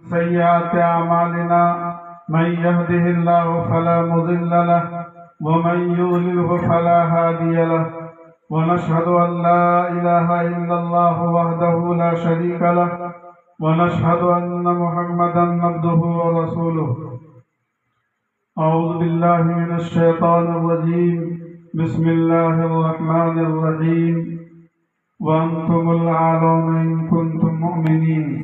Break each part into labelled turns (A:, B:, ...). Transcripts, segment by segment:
A: سيئات أعمالنا من يهده الله فلا مضل له ومن يضلله فلا هادي له ونشهد أن لا إله إلا الله وحده لا شريك له ونشهد أن محمدا عبده ورسوله. أعوذ بالله من الشيطان الرجيم. بسم الله الرحمن الرحيم. وأنتم الأعلون إن كنتم مؤمنين.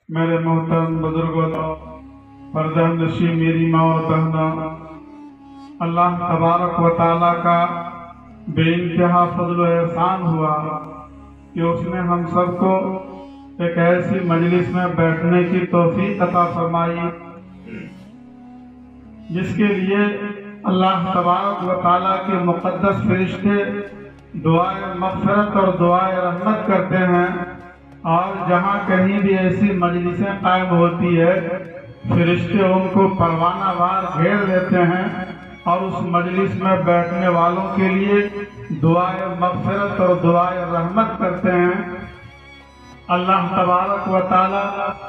A: میرے محترم بزرگوں، پردہ نشین میری ماں اور بہنوں، اللہ تبارک و تعالیٰ کا بے انتہا فضل و احسان ہوا کہ اس نے ہم سب کو ایک ایسی مجلس میں بیٹھنے کی توفیق عطا فرمائی جس کے لیے اللہ تبارک و تعالیٰ کے مقدس فرشتے دعائے مغفرت اور دعائے رحمت کرتے ہیں، اور جہاں کہیں بھی ایسی مجلسیں قائم ہوتی ہے فرشتے ان کو پروانہ وار گھیر لیتے ہیں اور اس مجلس میں بیٹھنے والوں کے لیے دعائے مغفرت اور دعائے رحمت کرتے ہیں۔ اللہ تبارک و تعالی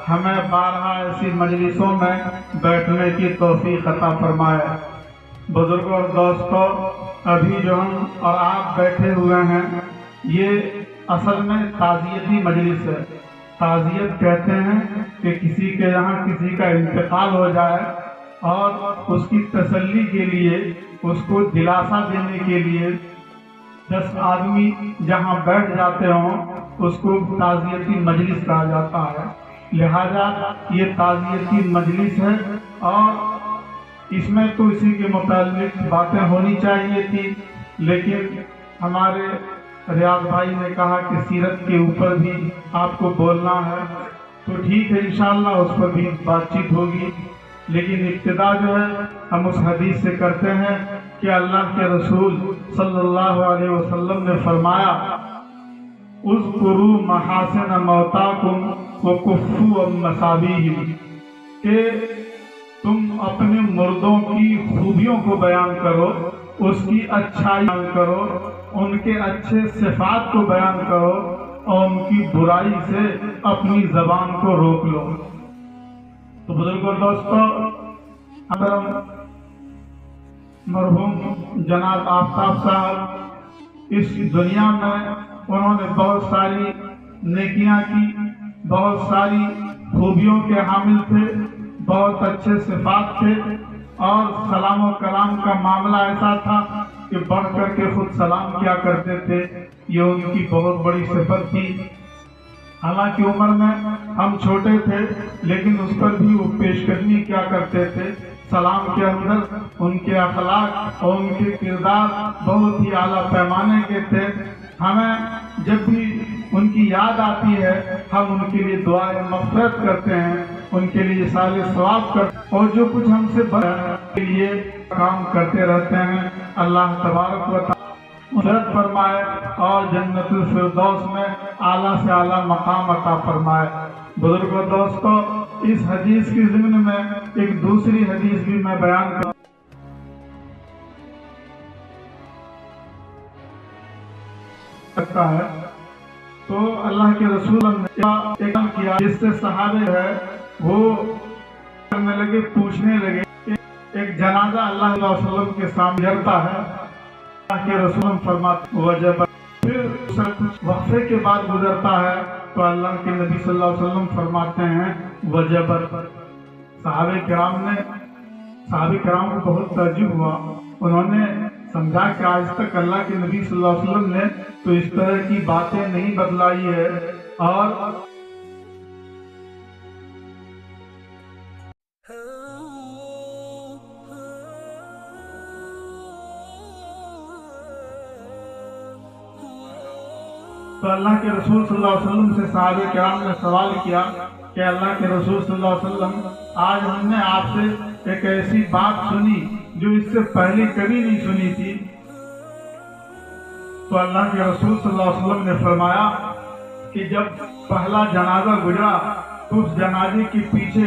A: ہمیں بارہا ایسی مجلسوں میں بیٹھنے کی توفیق عطا فرمائے۔ بزرگوں اور دوستوں، ابھی جو ہم اور آپ بیٹھے ہوئے ہیں یہ اصل میں تعزیتی مجلس ہے۔ تعزیت کہتے ہیں کہ کسی کے یہاں کسی کا انتقال ہو جائے اور اس کی تسلی کے لیے، اس کو دلاسا دینے کے لیے 10 آدمی جہاں بیٹھ جاتے ہوں اس کو تعزیتی مجلس کہا جاتا ہے۔ لہذا یہ تعزیتی مجلس ہے اور اس میں تو اسی کے متعلق باتیں ہونی چاہیے تھی، لیکن ہمارے ریاض بھائی نے کہا کہ سیرت کے اوپر بھی آپ کو بولنا ہے، تو ٹھیک ہے انشاءاللہ اس پر بھی بات چیت ہوگی، لیکن ابتدا جو ہے ہم اس حدیث سے کرتے ہیں کہ اللہ کے رسول صلی اللہ علیہ وسلم نے فرمایا اذکروا محاسن موتاکم وکفوا عن مصابیہم، کہ تم اپنے مردوں کی خوبیوں کو بیان کرو، اس کی اچھائی بیان کرو، ان کے اچھے صفات کو بیان کرو اور ان کی برائی سے اپنی زبان کو روک لو۔ تو بزرگوں دوستوں، محترم مرحوم جناب آفتاب صاحب اس دنیا میں انہوں نے بہت ساری نیکیاں کی، بہت ساری خوبیوں کے حامل تھے، بہت اچھے صفات تھے، اور سلام و کلام کا معاملہ ایسا تھا کہ بڑھ کر کے خود سلام کیا کرتے تھے، یہ ان کی بہت بڑی صفت تھی۔ حالانکہ عمر میں ہم چھوٹے تھے لیکن اس پر بھی وہ پیش قدمی کیا کرتے تھے۔ سلام کے اندر ان کے اخلاق اور ان کے کردار بہت ہی اعلیٰ پیمانے کے تھے۔ ہمیں جب بھی ان کی یاد آتی ہے ہم ان کے لیے دعائیں مغفرت کرتے ہیں، ان کے لیے اصال ثواب کرتے ہیں، اور جو کچھ ہم سے بڑھنے کے لیے کام کرتے رہتے ہیں۔ اللہ تبارک و تعالی مغفرت فرمائے اور جنت الفردوس میں اعلیٰ سے اعلیٰ مقام عطا فرمائے۔ بزرگوں دوستوں، اس حدیث کی ضمن میں ایک دوسری حدیث بھی میں بیان کروں سکتا ہے۔ تو اللہ کے رسول نے اعلان کیا جس سے صحابہ ہے وہ کرنے لگے، پوچھنے لگے، ایک جنازہ اللہ علیہ وسلم کے سامنے گزرتا ہے، اللہ کے رسول فرماتے وجب، پھر کچھ وقفے کے بعد گزرتا ہے تو اللہ کے نبی صلی اللہ علیہ وسلم فرماتے ہیں وجبت۔ صحابہ کرام کو بہت تعجب ہوا، انہوں نے سمجھا کہ آج تک اللہ کے نبی صلی اللہ علیہ وسلم نے تو اس طرح کی باتیں نہیں بتلائی ہے، اور تو اللہ کے رسول صلی اللہ علیہ وسلم سے صحابہ کرام نے سوال کیا کہ اللہ کے رسول صلی اللہ علیہ وسلم، آج ہم نے آپ سے ایک ایسی بات سنی جو اس سے پہلے کبھی نہیں سنی تھی۔ تو اللہ کے رسول صلی اللہ علیہ وسلم نے فرمایا کہ جب پہلا جنازہ گزرا تو اس جنازے کے پیچھے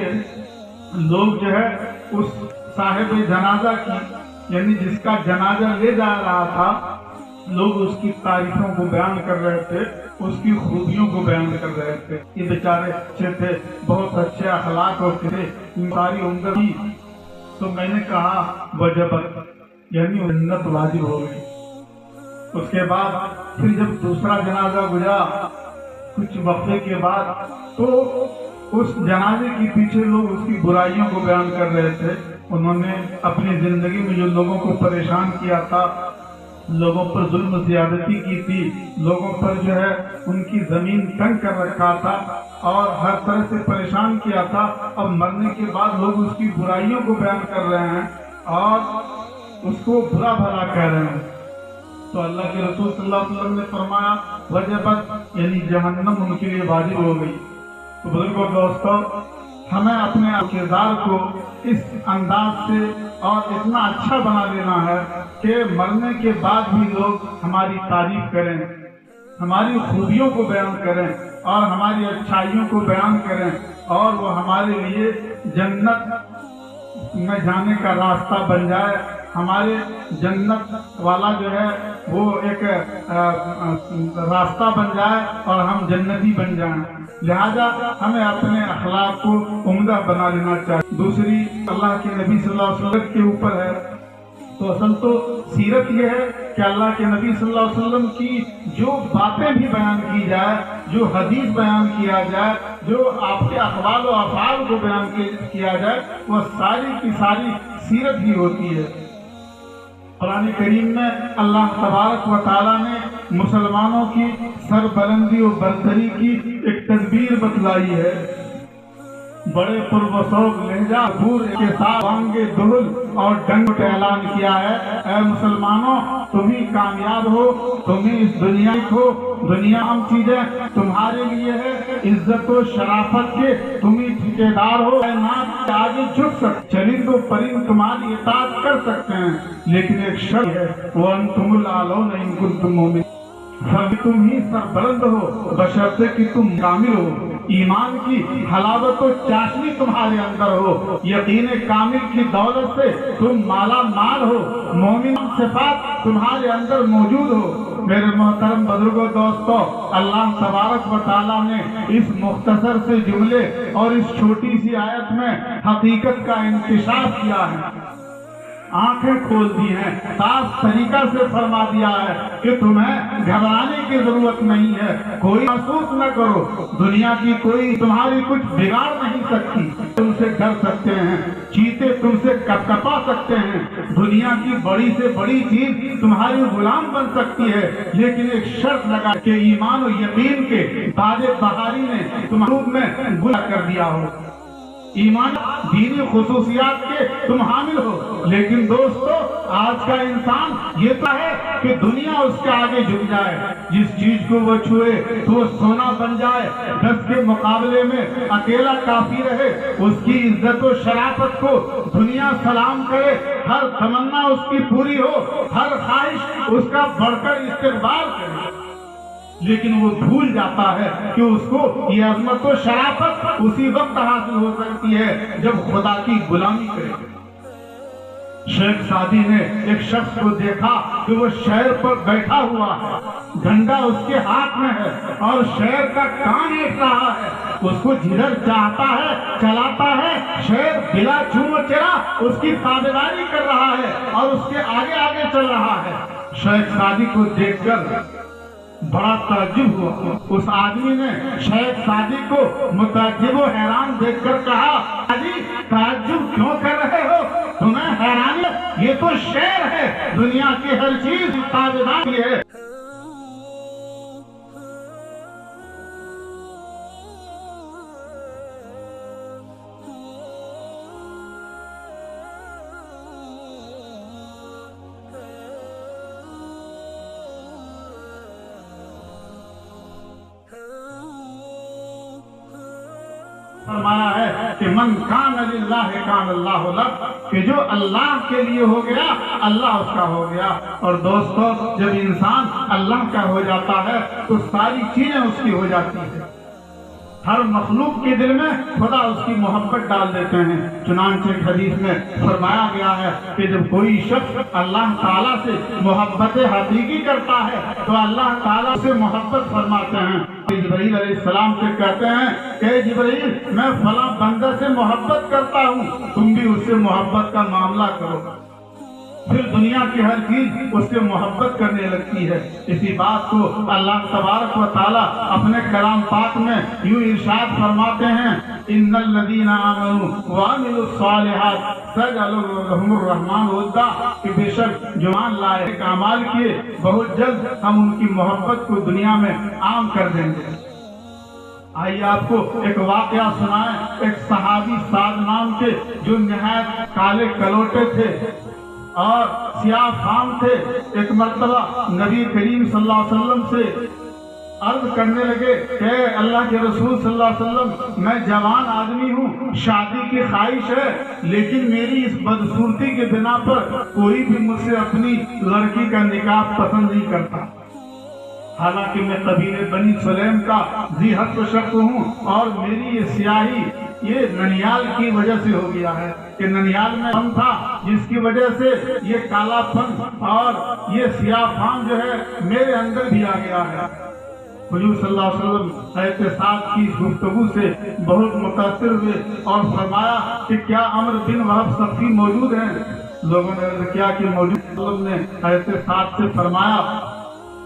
A: لوگ جو ہے اس صاحب جنازہ کی، یعنی جس کا جنازہ لے جا رہا تھا، لوگ اس کی تعریفوں کو بیان کر رہے تھے، اس کی خوبیوں کو بیان کر رہے تھے. یہ بیچارے اچھے تھے، بہت اچھے اخلاق ہوتے تھے، ساری عمر تھی. تو میں نے کہا وجبت، یعنی جنت واجب ہو گئی. اس کے بعد پھر جب دوسرا جنازہ گزرا کچھ وقفے کے بعد، تو اس جنازے کے پیچھے لوگ اس کی برائیوں کو بیان کر رہے تھے. انہوں نے اپنی زندگی میں جو لوگوں کو پریشان کیا تھا، لوگوں پر ظلم و زیادتی کی تھی، لوگوں پر جو ہے ان کی زمین تنگ کر رکھا تھا اور ہر طرح سے پریشان کیا تھا، اب مرنے کے بعد لوگ اس کی برائیوں کو بیان کر رہے ہیں اور اس کو برا بھلا کہہ رہے ہیں. تو اللہ کے رسول صلی اللہ علیہ وسلم نے فرمایا وجبت، یعنی جہنم ان کے لیے واجب ہو گئی. تو بزرگوں دوستوں، ہمیں اپنے کردار کو اس انداز سے اور اتنا اچھا بنا لینا ہے کہ مرنے کے بعد بھی لوگ ہماری تعریف کریں، ہماری خوبیوں کو بیان کریں اور ہماری اچھائیوں کو بیان کریں، اور وہ ہمارے لیے جنت میں جانے کا راستہ بن جائے. ہمارے جنت والا جو ہے وہ ایک راستہ بن جائے اور ہم جنتی بن جائیں. لہذا ہمیں اپنے اخلاق کو عمدہ بنا لینا چاہیے. دوسری اللہ کے نبی صلی اللہ علیہ وسلم کے اوپر ہے. تو اصل تو سیرت یہ ہے کہ اللہ کے نبی صلی اللہ علیہ وسلم کی جو باتیں بھی بیان کی جائے، جو حدیث بیان کیا جائے، جو آپ کے اقوال و افعال کو بیان کیا جائے، وہ ساری کی ساری سیرت ہی ہوتی ہے. قرآن کریم میں اللہ تبارک و تعالیٰ نے مسلمانوں کی سربلندی و برتری کی ایک تدبیر بتلائی ہے. بڑے پربسوق لہجہ دور کے ساتھ بانگے دہل اور ڈنگ کا اعلان کیا ہے، اے مسلمانوں تم ہی کامیاب ہو، تم ہی اس دنیا کو، دنیا ہم چیزیں تمہارے لیے ہے، عزت و شرافت کے تم ہی ٹھیکیدار ہو. کائنات کے آگے جھک سکتے، چرند و پرند تمہاری اطاعت کر سکتے ہیں، لیکن ایک شرط ہے وَأَنْتُمُ الْأَعْلَوْنَ إِن كُنتُم مُؤْمِنِينَ، تم ہی سربلند ہو بشرطے کہ تم کامل ہو، ایمان کی حلاوت و چاشنی تمہارے اندر ہو، یقین کامل کی دولت سے تم مالا مال ہو، مومن صفات تمہارے اندر موجود ہو. میرے محترم بزرگوں دوستو، اللہ تبارک و تعالیٰ نے اس مختصر سے جملے اور اس چھوٹی سی آیت میں حقیقت کا انکشاف کیا ہے، آنکھیں کھول دی ہیں، صاف طریقہ سے فرما دیا ہے کہ تمہیں گھبرانے کی ضرورت نہیں ہے، کوئی محسوس نہ کرو، دنیا کی کوئی تمہاری کچھ بگاڑ نہیں سکتی. تم سے ڈر سکتے ہیں، چیتے تم سے کپکپا سکتے ہیں، دنیا کی بڑی سے بڑی چیز تمہاری غلام بن سکتی ہے، لیکن ایک شرط لگا کہ ایمان و یقین کے تاج بہاری نے تمہارے میں گلا کر دیا ہو، ایمان دینی خصوصیات کے تم حامل ہو. لیکن دوستو، آج کا انسان یہ تو ہے کہ دنیا اس کے آگے جھک جائے، جس چیز کو وہ چھوئے تو وہ سونا بن جائے، 10 کے مقابلے میں اکیلا کافی رہے، اس کی عزت و شرافت کو دنیا سلام کرے، ہر تمنا اس کی پوری ہو، ہر خواہش اس کا بڑھ کر استقبال کرے. لیکن وہ بھول جاتا ہے کہ اس کو یہ عظمت و شرافت اسی وقت حاصل ہو سکتی ہے جب خدا کی غلامی کرے. شیخ سعدی نے ایک شخص کو دیکھا کہ وہ شہر پر بیٹھا ہوا ہے، ڈنڈا اس کے ہاتھ میں ہے اور شہر کا کان ایک رہا ہے، اس کو جدھر چاہتا ہے چلاتا ہے، شہر بلا چون و چرا اس کی تابعداری کر رہا ہے اور اس کے آگے آگے چل رہا ہے. شیخ سعدی کو دیکھ کر بڑا تعجب ہوا. اس آدمی نے شیخ سعدی کو متعجب و حیران دیکھ کر کہا، حاجی تعجب کیوں کر رہے ہو، تمہیں حیرانی، یہ تو شعر ہے، دنیا کی ہر چیز تابعداری ہے. فرمایا ہے کہ من کان للہ کان اللہ لہ، کہ جو اللہ کے لیے ہو گیا اللہ اس کا ہو گیا. اور دوستو، جب انسان اللہ کا ہو جاتا ہے تو ساری چیزیں اس کی ہو جاتی ہیں. ہر مخلوق کے دل میں خدا اس کی محبت ڈال دیتے ہیں۔ چنانچہ ایک حدیث میں فرمایا گیا ہے کہ جب کوئی شخص اللہ تعالیٰ سے محبت حقیقی کرتا ہے تو اللہ تعالیٰ سے محبت فرماتے ہیں۔ جبرائیل علیہ السلام سے کہتے ہیں کہ جبرائیل میں فلاں بندہ سے محبت کرتا ہوں، تم بھی اس سے محبت کا معاملہ کرو۔ پھر دنیا کی ہر چیز اس سے محبت کرنے لگتی ہے۔ اسی بات کو اللہ تبارک و تعالیٰ اپنے کلام پاک میں یوں ارشاد فرماتے ہیں، ان الذین آمنوا وعملوا الصالحات سيجعل لهم الرحمن ودا، کہ بے شک جو ایمان لائے اعمال کیے بہت جلد ہم ان کی محبت کو دنیا میں عام کر دیں گے۔ آئیے آپ کو ایک واقعہ سنائیں۔ ایک صحابی سعد نام کے جو نہایت کالے کلوٹے تھے اور سیاہ فام تھے، ایک مرتبہ نبی کریم صلی اللہ علیہ وسلم سے عرض کرنے لگے کہ اللہ کے رسول صلی اللہ علیہ وسلم میں جوان آدمی ہوں، شادی کی خواہش ہے، لیکن میری اس بدصورتی کے بنا پر کوئی بھی مجھ سے اپنی لڑکی کا نکاح پسند نہیں کرتا۔ حالانکہ میں قبیلے بنی سلیم کا ذی حق و شخص ہوں، اور میری یہ سیاہی یہ ننیال کی وجہ سے ہو گیا ہے کہ ننیال میں پن تھا، جس کی وجہ سے یہ کالا پن اور یہ سیاہ فام جو ہے میرے اندر بھی آ گیا ہے۔ حضور صلی اللہ علیہ وسلم احتساب کی گفتگو سے بہت متاثر ہوئے اور فرمایا کہ کیا عمرو بن وہب ثقفی موجود ہیں؟ لوگوں نے عرض کیا کہ موجود۔ وسلم نے احتساب سے فرمایا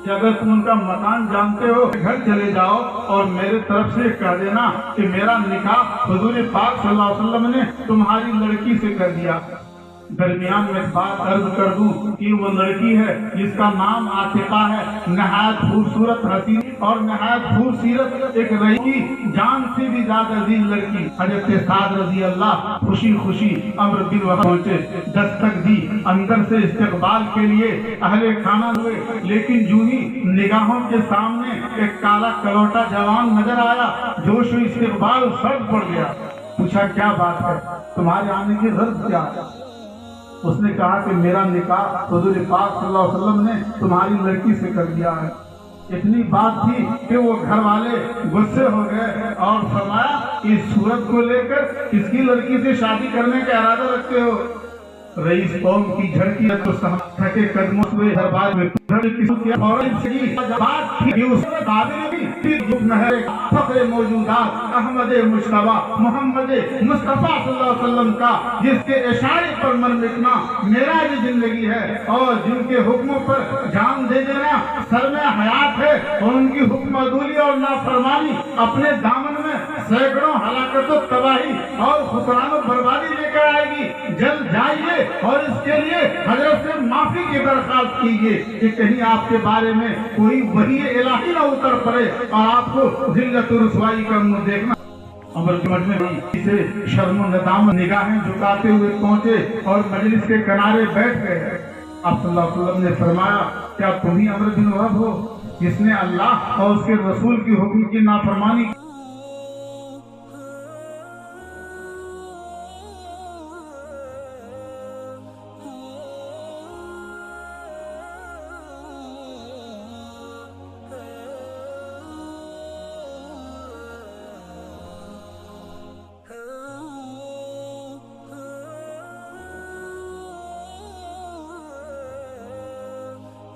A: کہ اگر تم ان کا مکان جانتے ہو گھر چلے جاؤ اور میرے طرف سے کہہ دینا کہ میرا نکاح حضور پاک صلی اللہ علیہ وسلم نے تمہاری لڑکی سے کر دیا۔ درمیان میں بات عرض کر دوں کہ وہ لڑکی ہے جس کا نام عاتقہ ہے، نہایت خوبصورت حسین اور نہایت خوبصورت ایک رہی کی جان سے بھی زیادہ عزیز لڑکی۔ حضرت سعد رضی اللہ خوشی خوشی عمرو بن وہب پہنچے، دستک دی، اندر سے استقبال کے لیے اہل خانہ ہوئے، لیکن جو ہی نگاہوں کے سامنے ایک کالا کلوٹا جوان نظر آیا، جوش و استقبال سر پڑ گیا۔ پوچھا کیا بات ہے، تمہارے آنے کی غرض کیا ہے؟ اس نے کہا کہ میرا نکاح حضور پاک صلی اللہ علیہ وسلم نے تمہاری لڑکی سے کر دیا ہے۔ اتنی بات تھی کہ وہ گھر والے غصے ہو گئے اور فرمایا اس صورت کو لے کر کس کی لڑکی سے شادی کرنے کا ارادہ رکھتے ہو؟ رئیس قوم کی جھڑکی تو تھکے قدموں سے دربار میں فخر موجودات احمد مجتبیٰ محمد مصطفیٰ صلی اللہ علیہ وسلم کا، جس کے اشارے پر من مٹنا میرا یہ زندگی ہے، اور جن کے حکموں پر جان دے دینا سر میں حیات ہے، اور ان کی حکم عدولی اور نافرمانی اپنے دامن میں سینکڑوں ہلاکت و تباہی اور خسران و بربادی لے کر آئے گی۔ جلد جائیے اور اس کے لیے حضرت سے معافی کی درخواست کیجیے کہ کہیں آپ کے بارے میں کوئی وحی الہی نہ اتر پڑے اور آپ کو ذلت و رسوائی کا منہ دیکھنا۔ عمر کے مجمع میں اسے شرم و ندامت نگاہیں جھکاتے ہوئے پہنچے اور مجلس کے کنارے بیٹھ گئے۔ آپ صلی اللہ علیہ وسلم نے فرمایا کیا تم ہی عمرو بن وہب ہو جس نے اللہ اور اس کے رسول کی حکم کی نافرمانی کی؟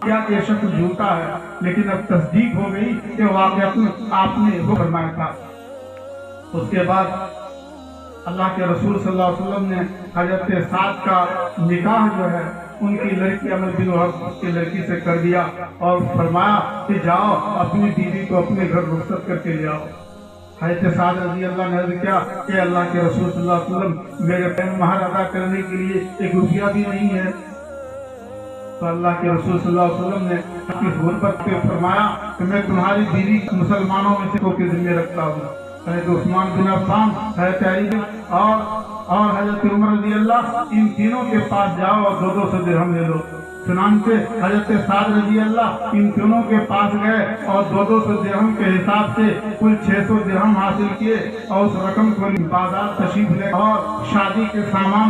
A: کیا یہ شخص جھوٹا ہے، لیکن اب تصدیق ہو گئی کہ واقعات آپ نے وہ فرمایا تھا۔ اس کے بعد اللہ کے رسول صلی اللہ علیہ وسلم نے حضرت سعد کا نکاح جو ہے ان کی لڑکی عمرو بن وہب کی لڑکی سے کر دیا اور فرمایا کہ جاؤ اپنی بیوی کو اپنے گھر رخصت کر کے لے آؤ۔ حضرت سعد رضی اللہ نے عرض کیا کہ اللہ کے رسول صلی اللہ علیہ وسلم میرے پہ مہر ادا کرنے کے لیے ایک روپیہ بھی نہیں ہے۔ تو اللہ کے رسول صلی اللہ علیہ وسلم نے اپنی غربت پہ فرمایا کہ میں تمہاری بیوی مسلمانوں میں سے کے ذمہ رکھتا ہوں۔ حضرت عثمان بن عفان، حضرت علی اور حضرت عمر رضی اللہ، ان تینوں کے پاس جاؤ اور 200 درہم لے لو۔ چنانچہ حضرت سعد رضی اللہ ان تینوں کے پاس گئے اور 200 درہم کے حساب سے کل 600 درہم حاصل کیے اور اس رقم کو بازار تشریف لے اور شادی کے سامان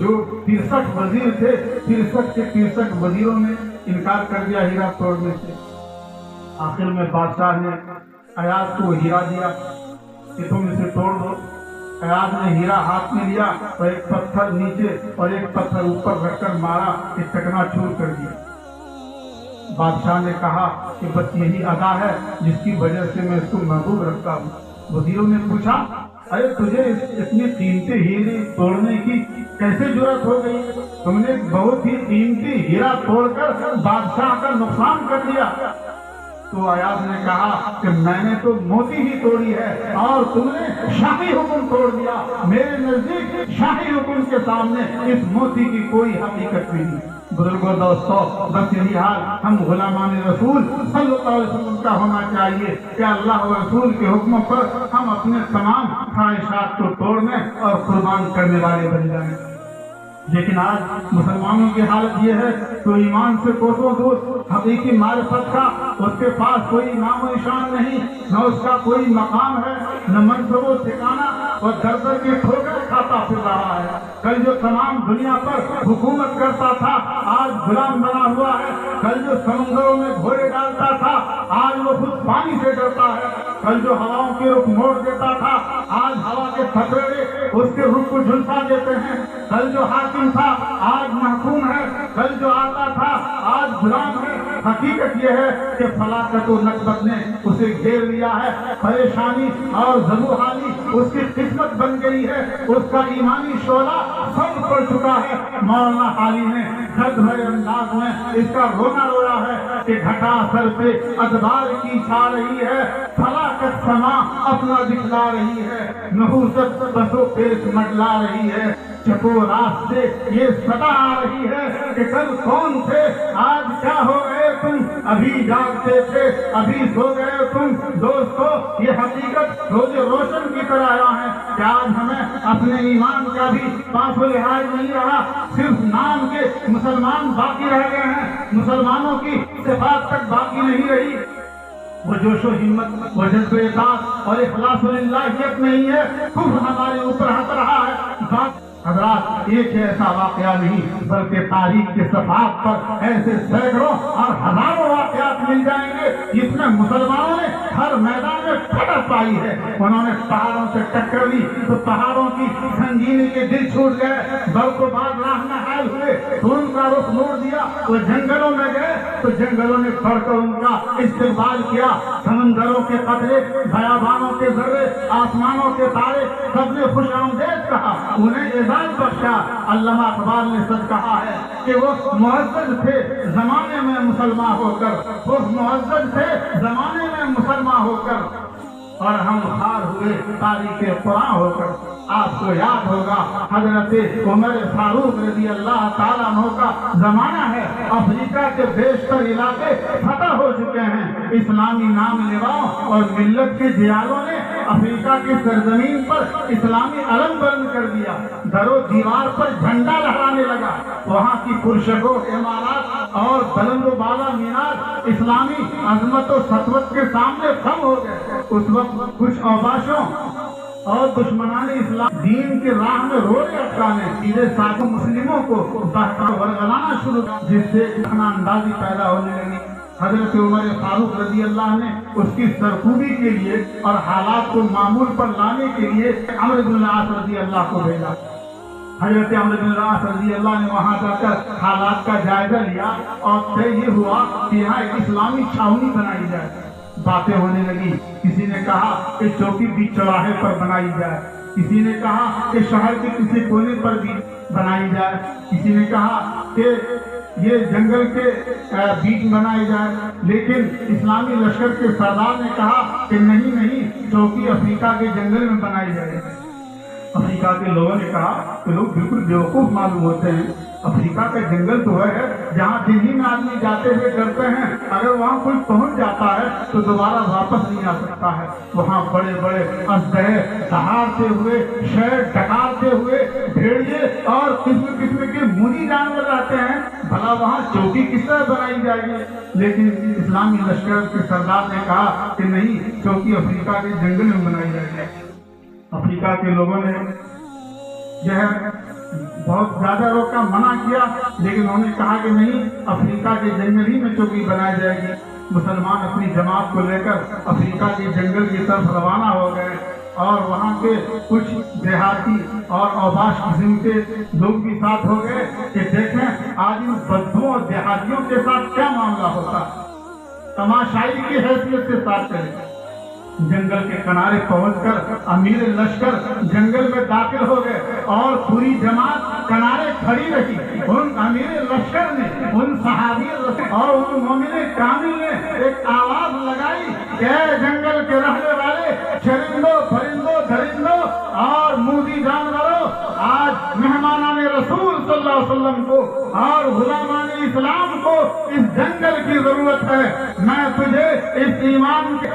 A: جو 63 وزیر تھے 63 کے 63 وزیروں نے انکار کر دیا ہیرا توڑنے سے۔ آخر میں بادشاہ نے ایاز کو ہیرا دیا کہ تم اسے توڑ دو۔ ایاز نے ہیرا ہاتھ میں لیا اور ایک پتھر نیچے اور ایک پتھر اوپر رکھ کر مارا کہ چکنا چور کر دیا۔ بادشاہ نے کہا کہ بس یہی ادا ہے جس کی وجہ سے میں اس کو محبوب رکھتا ہوں۔ وزیروں نے پوچھا ارے تجھے اتنی قیمتی ہیرے توڑنے کی کیسے جرأت ہو گئی؟ تم نے بہت ہی قیمتی ہیرا توڑ کر بادشاہ کا نقصان کر دیا۔ تو ایاز نے کہا کہ میں نے تو موتی ہی توڑی ہے اور تم نے شاہی حکم توڑ دیا۔ میرے نزدیک شاہی حکم کے سامنے اس موتی کی کوئی حقیقت نہیں۔ بزرگوں دوستو، بس یہی حال ہم غلامان رسول صلی اللہ علیہ وسلم کا ہونا چاہیے کہ اللہ و رسول کے حکموں پر ہم اپنے تمام خواہشات کو توڑنے اور قربان کرنے والے بن جائیں۔ لیکن آج مسلمانوں کی حالت یہ ہے تو ایمان سے کوسوں دور، حقیقی معرفت کا اس کے پاس کوئی نام و نشان نہیں، نہ اس کا کوئی مقام ہے، نہ منصب و ٹھکانہ، اور در در کے ٹھوکر کھاتا پھر رہا ہے۔ کل جو تمام دنیا پر حکومت کرتا تھا آج غلام بنا ہوا ہے۔ کل جو سمندروں میں گھوڑے ڈالتا تھا آج وہ خود پانی سے ڈرتا ہے۔ کل جو ہواؤں کے رخ موڑ دیتا تھا آج ہوا کے تھپڑے اس کے رخ کو جھلسا دیتے ہیں۔ کل جو حاکم تھا آج محکوم ہے، کل جو آتا تھا آج غلام ہے۔ حقیقت یہ ہے کہ فلاکت و نکبت نے اسے گھیر لیا ہے، پریشانی اور ذبوحالی اس کی قسمت بن گئی ہے، اس کا ایمانی شعلہ سب پڑ چکا ہے۔ مولانا حالی نے درد بھرے انداز میں اس کا رونا رویا ہے کہ گھٹا سر پہ ادبار کی چھا رہی ہے، فلاکت سما اپنا دکھلا رہی ہے، نحوست بسو پیش مڈلا رہی ہے، چپو راست سے یہ صدا آ رہی ہے کہ کل کون تھے آج کیا ہو گئے تم، ابھی جاگتے تھے ابھی سو گئے تم۔ دوستو یہ حقیقت روز روشن کی طرح آیا ہے کہ آج ہمیں اپنے ایمان کا بھی پاس و لحاظ نہیں رہا، صرف نام کے مسلمان باقی رہ گئے ہیں، مسلمانوں کی صفات تک باقی نہیں رہی۔ وہ جوش و ہمت، وہ جذب اطاعت اور اخلاص للہیت نہیں ہے، کفر ہمارے اوپر ہنس رہا ہے۔ حضرات ایک ایسا واقعہ نہیں بلکہ تاریخ کے صفحات پر ایسے سینکڑوں اور ہزاروں واقعات مل جائیں گے جس میں مسلمانوں نے ہر میدان میں فتح پائی ہے۔ انہوں نے پہاڑوں سے ٹکر لی تو پہاڑوں کی سنگینی کے دل چھوٹ گئے، برق و باد راہ میں حائل ہوئے تو ان کا رخ موڑ دیا، وہ جنگلوں میں گئے تو جنگلوں نے بڑھ کر ان کا استقبال کیا، سمندروں کے قطرے، بیابانوں کے ذرے، آسمانوں کے تارے سب نے خوش آمدید کہا، انہیں بخشا۔ علامہ اقبال نے سچ کہا ہے کہ وہ معزز تھے زمانے میں مسلمان ہو کر، وہ معزز تھے زمانے میں مسلمان ہو کر، اور ہم خار ہوئے تاریخ قرآن ہو کر۔ آپ کو یاد ہوگا حضرت عمر فاروق رضی اللہ تعالیٰ عنہ کا زمانہ ہے، افریقہ کے بیشتر علاقے فتح ہو چکے ہیں، اسلامی نام لیواؤں اور ملت کے جیالوں نے افریقہ کی سرزمین پر اسلامی علم بلند کر دیا، در و دیوار پر جھنڈا لہرانے لگا، وہاں کی پرشکو عمارات اور بلند و بالا مینار اسلامی عظمت و سطوت کے سامنے خم ہو گئے۔ اس وقت کچھ اوباشوں اور دشمنان اسلام دین کے راہ میں روڑے اٹکانے سیدھے ساتھوں مسلموں کو بہتا ورگلانا شروع، جس سے اتنا اندازی پیدا ہونے لگی۔ حضرت عمر فاروق رضی اللہ نے اس کی سرکوبی کے لیے اور حالات کو معمول پر لانے کے لیے عمرو بن العاص رضی اللہ کو بھیجا۔ حضرت عمرو بن العاص رضی اللہ نے وہاں جا کر حالات کا جائزہ لیا اور طے یہ ہوا کہ یہاں ایک اسلامی چھاونی بنائی جائے۔ باتیں ہونے لگی، کسی نے کہا کہ چوکی بیچ چوراہے پر بنائی جائے، کسی نے کہا کہ شہر کے کسی کونے پر بھی بنائی جائے، کسی نے کہا کہ یہ جنگل کے بیچ بنائی جائے، لیکن اسلامی لشکر کے سردار نے کہا کہ نہیں، چوکی افریقہ کے جنگل میں بنائی جائے۔ افریقہ کے لوگوں نے کہا کہ لوگ بالکل بیوقوف معلوم ہوتے ہیں، افریقہ کا جنگل تو ہے جہاں دلی میں آدمی جاتے ہوئے ڈرتے ہیں، اگر وہاں کوئی پہنچ جاتا ہے تو دوبارہ واپس نہیں آ سکتا ہے، وہاں بڑے بڑے اسلحے دہاڑتے ہوئے، شہر ڈکارتے ہوئے بھیڑیے اور قسم قسم کے منی جانور رہتے ہیں، بھلا وہاں چوکی کس طرح بنائی جائے گی؟ لیکن اسلامی لشکر کے سردار نے کہا کہ نہیں، چوکی افریقہ کے جنگل میں بنائی جائے گی۔ افریقہ کے لوگوں نے جو ہے بہت زیادہ روکا، منع کیا، لیکن انہوں نے کہا کہ نہیں، افریقہ کے جنگل ہی میں چوکی بنائی جائے گی۔ مسلمان اپنی جماعت کو لے کر افریقہ کے جنگل کی طرف روانہ ہو گئے، اور وہاں کے کچھ دیہاتی اور اوباش قسم کے لوگ بھی ساتھ ہو گئے کہ دیکھیں آج ان بدھوں اور دیہاتیوں کے ساتھ کیا معاملہ ہوتا، تماشائی کی حیثیت سے ساتھ چلے۔ جنگل کے کنارے پہنچ کر امیر لشکر جنگل میں داخل ہو گئے اور پوری جماعت کنارے کھڑی رہی۔ ان امیر لشکر نے، ان صحابی اور ان مومن کامل نے ایک آواز لگائی کہ اے جنگل کے رہنے والے چرندوں، پرندوں، درندوں اور موذی جانوروں، آج مہمانان رسول صلی اللہ علیہ وسلم کو اور غلامان اسلام کو اس جنگل کی ضرورت ہے۔ میں تجھے اس ایمان کے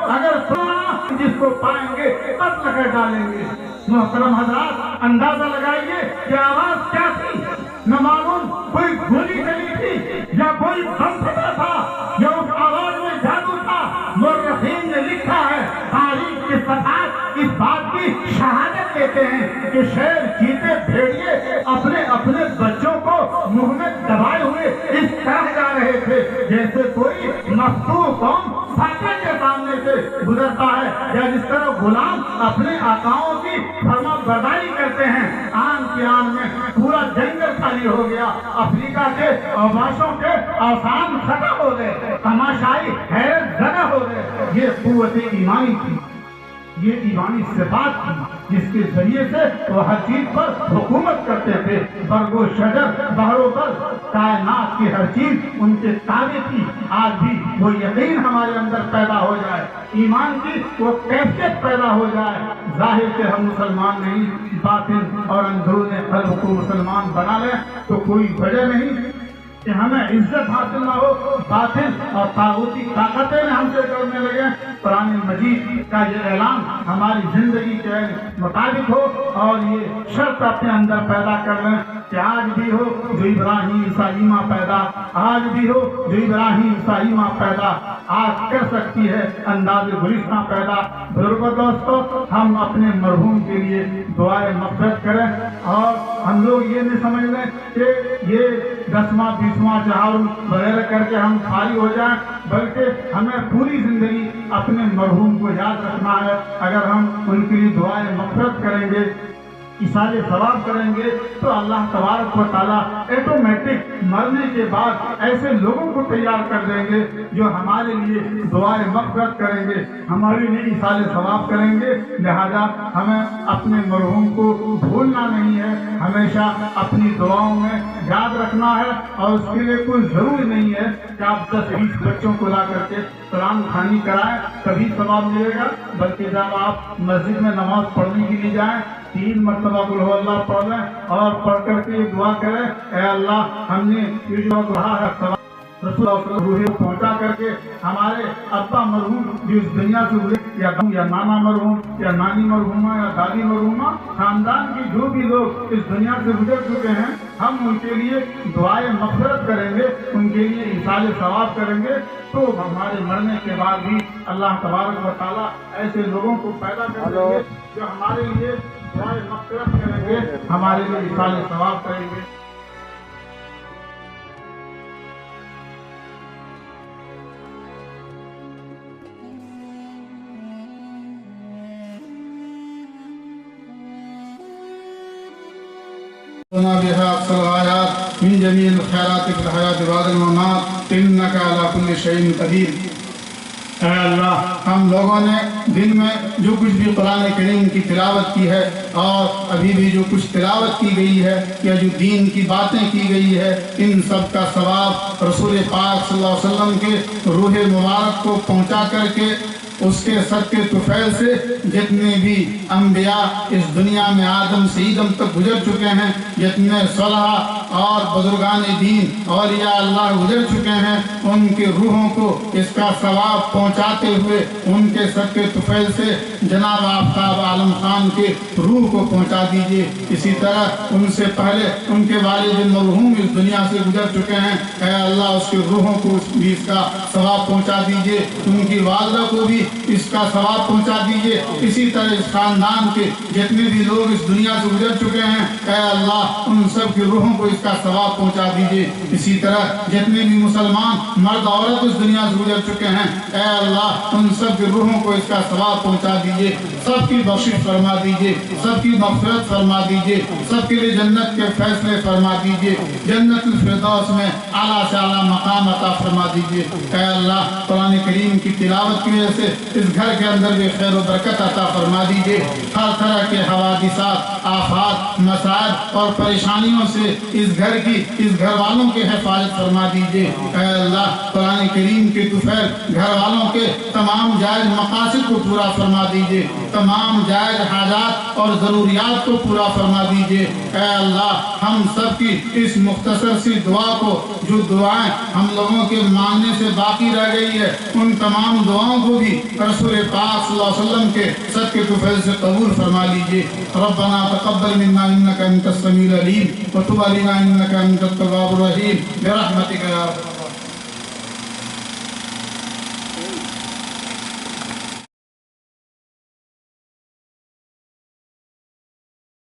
A: اگر سنا جس کو پائیں گے قتل کر ڈالیں گے۔ محترم حضرات، اندازہ لگائیے کہ آواز کیا تھی؟ نہ معلوم کوئی گولی چلی تھی یا کوئی بم پھٹا تھا یا اس آواز میں جادو تھا۔ مورخین نے لکھا ہے، تاریخ کے صفحات اس بات کی شہادت دیتے ہیں کہ شیر، چیتے، بھیڑیے اپنے اپنے بچوں کو منہ میں دبائے ہوئے اس طرح جا رہے تھے جیسے کوئی مفتوح قوم فاتح کے سامنے سے گزرتا ہے، یا جس طرح غلام اپنے آقاؤں کی فرما برداری کرتے ہیں۔ آن کی آن میں پورا جنگل خالی ہو گیا، افریقہ کے اوباشوں کے آسان ختم ہو گئے، تماشائی حیرت زدہ ہو گئے۔ یہ قوت ایمانی تھی، یہ ایمانی صفات تھی جس کے ذریعے سے وہ ہر چیز پر حکومت کرتے تھے۔ برگ و شجر، بہروں پر، کائنات کی ہر چیز ان کے تابع تھی۔ آج بھی وہ یقین ہمارے اندر پیدا ہو جائے، ایمان کی وہ کیفیت پیدا ہو جائے۔ ظاہر کہ ہم مسلمان نہیں، باطن اور اندرون قلب کو مسلمان بنا لیں تو کوئی وجہ نہیں کہ ہمیں عزت حاصل نہ ہو۔ باطل اور طاغوتی طاقتیں ہم سے کرنے لگے۔ قرآن مجید کا یہ اعلان ہماری زندگی کے مطابق ہو، اور یہ شرط اپنے اندر پیدا کر لیں کہ آج بھی ہو جو ابراہیم عیسائی ماں پیدا، آج بھی ہو جو ابراہیم عیسائی ماں پیدا، آج کر سکتی ہے انداز گلستاں پیدا۔ بزرگوں، دوستو، ہم اپنے مرحوم کے لیے دعائے مغفرت کریں، اور ہم لوگ یہ نہیں سمجھ لیں کہ یہ 10واں 20واں چہارم وغیرہ کر کے ہم خالی ہو جائیں، بلکہ ہمیں پوری زندگی اپنے مرحوم کو یاد رکھنا ہے۔ اگر ہم ان کے لیے دعائیں مغفرت کریں گے، ایصال ثواب کریں گے، تو اللہ تبارک و تعالیٰ ایٹومیٹک مرنے کے بعد ایسے لوگوں کو تیار کر دیں گے جو ہمارے لیے دعائیں مغفرت کریں گے، ہمارے لیے ایصال ثواب کریں گے۔ لہذا ہمیں اپنے مرحوم کو بھولنا نہیں ہے، ہمیشہ اپنی دعاؤں میں یاد رکھنا ہے، اور اس کے لیے کوئی ضروری نہیں ہے کہ آپ 10-20 بچوں کو لا کر کے قرآن خوانی کرائیں تبھی ثواب ملے گا، بلکہ جب آپ مسجد میں نماز پڑھنے کے لیے جائیں 3 مرتبہ قل ہو اللہ پڑھ لیں، اور پڑھ کر کے یہ دعا کریں، اے اللہ ہم نے یہ جو کہا ہے رسول اللہ صلی اللہ علیہ وسلم کو پہنچا کر کے ہمارے ابا مرحوم جو اس دنیا سے گزرے، یا نانا مرحوم یا نانی مرحومہ یا دادی مرحومہ، خاندان کی جو بھی لوگ اس دنیا سے گزر چکے ہیں، ہم ان کے لیے دعائیں مغفرت کریں گے، ان کے لیے ایصال ثواب کریں گے، تو ہمارے مرنے کے بعد بھی اللہ تبارک و تعالیٰ ایسے لوگوں کو پیدا کر دیں گے جو ہمارے لیے دعائیں مغفرت کریں گے، ہمارے لیے ایصال ثواب کریں گے۔ بها أقصى الغايات من جميع الخيرات في الحياة بعد الممات إنك على كل شيء قدير۔ اے اللہ، ہم لوگوں نے دن میں جو کچھ بھی قرآن کریم کی تلاوت کی ہے، اور ابھی بھی جو کچھ تلاوت کی گئی ہے یا جو دین کی باتیں کی گئی ہے، ان سب کا ثواب رسول پاک صلی اللہ علیہ وسلم کے روح مبارک کو پہنچا کر کے اس کے صدقے طفیل سے جتنے بھی انبیاء اس دنیا میں آدم سے عیدم تک گزر چکے ہیں، جتنے صلحاء اور بزرگان دین اولیاء اللہ گزر چکے ہیں، ان کی روحوں کو اس کا ثواب پہنچاتے ہوئے ان کے صدقے طفیل سے جناب آفتاب عالم خان کے روح کو پہنچا دیجئے۔ اسی طرح ان سے پہلے ان کے والد مرحوم اس دنیا سے گزر چکے ہیں، اے اللہ اس کی روحوں کو بھی اس کا ثواب پہنچا دیجئے، ان کی والدہ کو بھی اس کا ثواب پہنچا دیجیے۔ اسی طرح اس خاندان کے جتنے بھی لوگ اس دنیا سے گزر چکے ہیں، اے اللہ ان سب کی روحوں کو اس کا ثواب پہنچا دیجیے۔ اسی طرح جتنے بھی مسلمان مرد عورت اس دنیا سے گزر چکے ہیں، اے اللہ ان سب کی روحوں کو اس کا ثواب پہنچا دیجیے، سب کی بخشش فرما دیجیے، سب کی مغفرت فرما دیجیے، سب کے لیے جنت کے فیصلے فرما دیجیے، جنت الفردوس میں اعلیٰ سے اعلیٰ مقام عطا فرما دیجیے۔ اے اللہ قرآن کریم کی تلاوت کی وجہ سے اس گھر کے اندر بھی خیر و برکت عطا فرما دیجیے، ہر طرح کے حوادثات، آفات، مسائل اور پریشانیوں سے اس گھر کی، اس گھر والوں کی حفاظت فرما دیجیے۔ اے اللہ قرآن کریم کے طفیل گھر والوں کے تمام جائز مقاصد کو پورا فرما دیجیے، تمام جائز حاجات اور ضروریات کو پورا فرما دیجیے۔ اے اللہ ہم سب کی اس مختصر سی دعا کو، جو دعائیں ہم لوگوں کے مانگنے سے باقی رہ گئی ہے، ان تمام دعاؤں کو بھی رسول پاک صلی اللہ علیہ وسلم کے صدقے طفیل سے قبول فرما لیجیے۔ ربنا تقبل منا انک انت السمیع العلیم وتب علینا انک انت التواب الرحیم برحمتک یا